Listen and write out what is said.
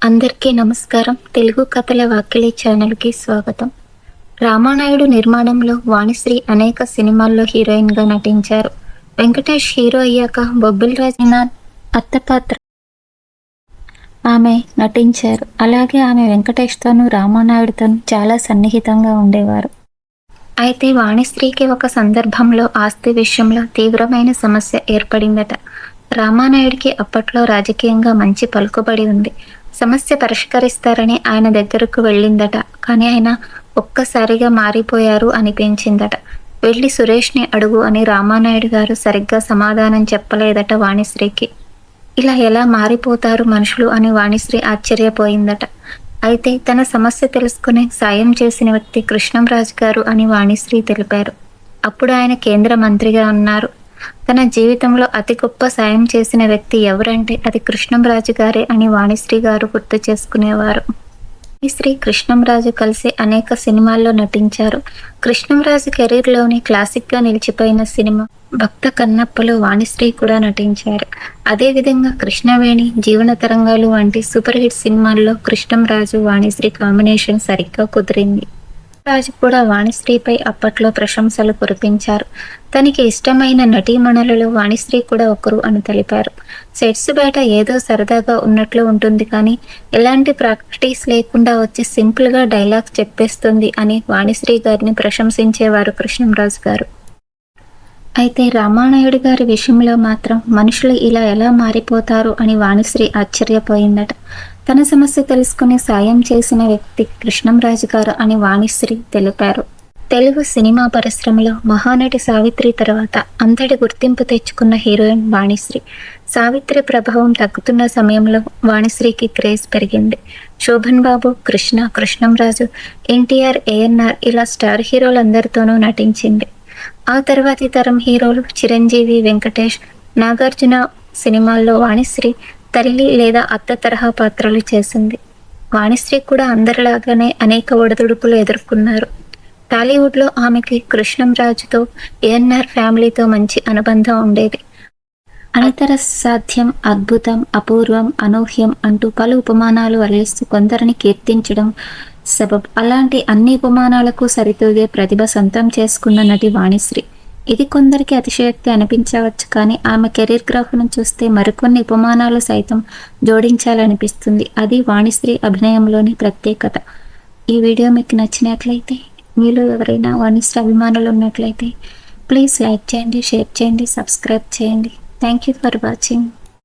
అందరికీ నమస్కారం. తెలుగు కథల వాకిలి ఛానల్కి స్వాగతం. రామానాయుడు నిర్మాణంలో వాణిశ్రీ అనేక సినిమాల్లో హీరోయిన్గా నటించారు. వెంకటేష్ హీరో అయ్యాక బొబ్బిల్ రాజనాథ్ అత్త పాత్ర ఆమె నటించారు. అలాగే ఆమె వెంకటేష్తోనూ రామానాయుడుతోనూ చాలా సన్నిహితంగా ఉండేవారు. అయితే వాణిశ్రీకి ఒక సందర్భంలో ఆస్తి విషయంలో తీవ్రమైన సమస్య ఏర్పడిందట. రామానాయుడికి అప్పట్లో రాజకీయంగా మంచి పలుకుబడి ఉంది. సమస్య పరిష్కరిస్తారని ఆయన దగ్గరకు వెళ్ళిందట. కానీ ఆయన ఒక్కసారిగా మారిపోయారు అనిపించిందట. వెళ్ళి సురేష్ని అడుగు అని రామానాయుడు గారు సరిగ్గా సమాధానం చెప్పలేదట వాణిశ్రీకి. ఇలా ఎలా మారిపోతారు మనుషులు అని వాణిశ్రీ ఆశ్చర్యపోయిందట. అయితే తన సమస్య తెలుసుకుని సాయం చేసిన వ్యక్తి కృష్ణంరాజు గారు అని వాణిశ్రీ తెలిపారు. అప్పుడు ఆయన కేంద్ర మంత్రిగా ఉన్నారు. తన జీవితంలో అతి గొప్ప సాయం చేసిన వ్యక్తి ఎవరంటే అది కృష్ణంరాజు గారే అని వాణిశ్రీ గారు గుర్తు చేసుకునేవారు. వాణిశ్రీ కృష్ణంరాజు కలిసి అనేక సినిమాల్లో నటించారు. కృష్ణంరాజు కెరీర్లోని క్లాసిక్గా నిలిచిపోయిన సినిమా భక్త కన్నప్పలో వాణిశ్రీ కూడా నటించారు. అదేవిధంగా కృష్ణవేణి, జీవన తరంగాలు వంటి సూపర్ హిట్ సినిమాల్లో కృష్ణంరాజు వాణిశ్రీ కాంబినేషన్ సరిగ్గా కుదిరింది. రాజు కూడా వాణిశ్రీపై అప్పట్లో ప్రశంసలు కురిపించారు. తనకి ఇష్టమైన నటీమణులలో వాణిశ్రీ కూడా ఒకరు అని తెలిపారు. సెట్స్ బయట ఏదో సరదాగా ఉన్నట్లు ఉంటుంది, కానీ ఎలాంటి ప్రాక్టీస్ లేకుండా వచ్చి సింపుల్గా డైలాగ్ చెప్పేస్తుంది అని వాణిశ్రీ గారిని ప్రశంసించేవారు కృష్ణంరాజు గారు. అయితే రామానాయుడు గారి విషయంలో మాత్రం మనుషులు ఇలా ఎలా మారిపోతారు అని వాణిశ్రీ ఆశ్చర్యపోయిందట. తన సమస్య తెలుసుకుని సాయం చేసిన వ్యక్తి కృష్ణంరాజు గారు అని వాణిశ్రీ తెలిపారు. తెలుగు సినిమా పరిశ్రమలో మహానటి సావిత్రి తర్వాత అంతటి గుర్తింపు తెచ్చుకున్న హీరోయిన్ వాణిశ్రీ. సావిత్రి ప్రభావం తగ్గుతున్న సమయంలో వాణిశ్రీకి క్రేజ్ పెరిగింది. శోభన్ బాబు, కృష్ణ, కృష్ణంరాజు, ఎన్టీఆర్, ఏఎన్ఆర్ ఇలా స్టార్ హీరోలందరితోనూ నటించింది. ఆ తర్వాతి తరం హీరోలు చిరంజీవి, వెంకటేష్, నాగార్జున సినిమాల్లో వాణిశ్రీ తల్లి లేదా అత్త తరహా పాత్రలు చేసింది. వాణిశ్రీ కూడా అందరిలాగానే అనేక ఒడిదుడుకులు ఎదుర్కొన్నారు. టాలీవుడ్లో ఆమెకి కృష్ణంరాజుతో, ఏఎన్ఆర్ ఫ్యామిలీతో మంచి అనుబంధం ఉండేది. అనితర సాధ్యం, అద్భుతం, అపూర్వం, అనూహ్యం అంటూ పలు ఉపమానాలు వల్లిస్తూ కొందరిని కీర్తించడం సబబ్. అలాంటి అన్ని ఉపమానాలకు సరితూగే ప్రతిభ సొంతం చేసుకున్న నటి వాణిశ్రీ. ఇది కొందరికి అతిశయోక్తి అనిపించవచ్చు, కానీ ఆమె కెరీర్ గ్రాఫ్ను చూస్తే మరికొన్ని ఉపమానాలు సైతం జోడించాలనిపిస్తుంది. అది వాణిశ్రీ అభినయంలోని ప్రత్యేకత. ఈ వీడియో మీకు నచ్చినట్లయితే, మీలో ఎవరైనా వాణిశ్రీ అభిమానులు ఉన్నట్లయితే ప్లీజ్ లైక్ చేయండి, షేర్ చేయండి, సబ్స్క్రైబ్ చేయండి. Thank you for watching.